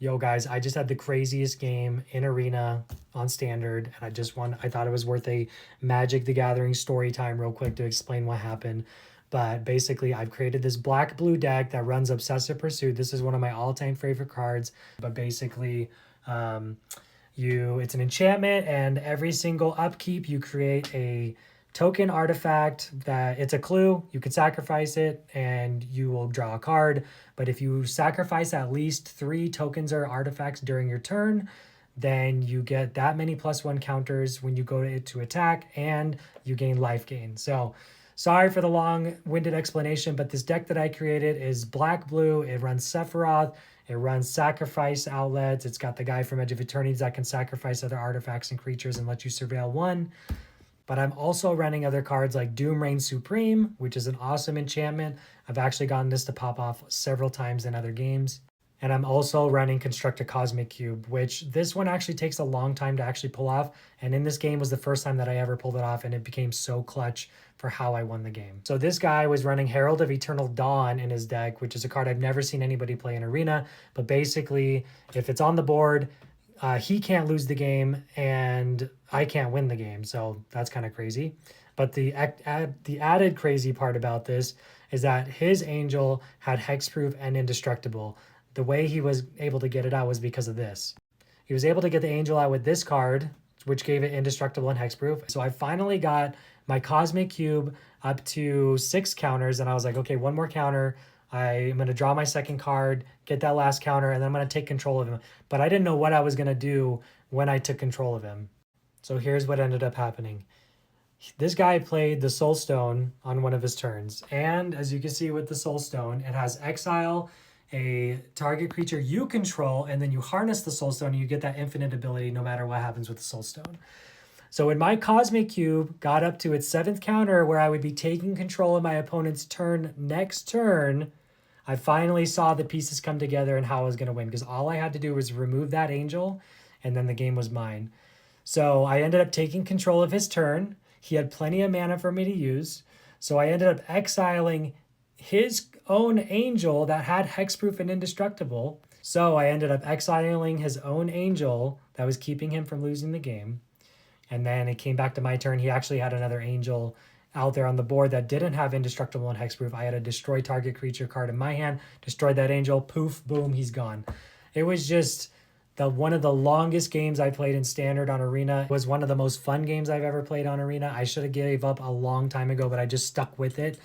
Yo guys, I just had the craziest game in Arena on standard and I just won. I thought it was worth a Magic the Gathering story time real quick to explain what happened. But basically, I've created this black blue deck that runs Obsessive Pursuit. This is one of my all-time favorite cards. But basically, it's an enchantment, and every single upkeep you create a token artifact that it's a clue. You can sacrifice it and you will draw a card. But if you sacrifice at least 3 tokens or artifacts during your turn, then you get that many +1 counters when you go to attack, and you gain life gain. So sorry for the long-winded explanation, but this deck that I created is black-blue. It runs Sephiroth. It runs sacrifice outlets. It's got the guy from Edge of Eternities that can sacrifice other artifacts and creatures and let you surveil 1. But I'm also running other cards like Doom Reign Supreme, which is an awesome enchantment. I've actually gotten this to pop off several times in other games. And I'm also running Construct a Cosmic Cube, which this one actually takes a long time to actually pull off. And in this game was the first time that I ever pulled it off, and it became so clutch for how I won the game. So this guy was running Herald of Eternal Dawn in his deck, which is a card I've never seen anybody play in Arena. But basically, if it's on the board, he can't lose the game and I can't win the game. So that's kind of crazy. But the added crazy part about this is that his angel had hexproof and indestructible. The way he was able to get it out was because of this. He was able to get the angel out with this card, which gave it indestructible and hexproof. So I finally got my Cosmic Cube up to 6 counters, and I was like, okay, 1 more counter. I'm going to draw my second card, get that last counter, and then I'm going to take control of him. But I didn't know what I was going to do when I took control of him. So here's what ended up happening. This guy played the Soul Stone on one of his turns. And as you can see with the Soul Stone, it has exile a target creature you control, and then you harness the Soul Stone and you get that infinite ability no matter what happens with the Soul Stone. So when my Cosmic Cube got up to its 7th counter where I would be taking control of my opponent's turn next turn, I finally saw the pieces come together and how I was going to win, because all I had to do was remove that angel and then the game was mine. So I ended up taking control of his turn. He had plenty of mana for me to use. So I ended up exiling his own angel that had hexproof and indestructible. So I ended up exiling his own angel that was keeping him from losing the game. And then it came back to my turn. He actually had another angel out there on the board that didn't have indestructible and hexproof. I had a destroy target creature card in my hand, destroyed that angel, poof, boom, he's gone. It was just one of the longest games I played in Standard on Arena. It was one of the most fun games I've ever played on Arena. I should have gave up a long time ago, but I just stuck with it.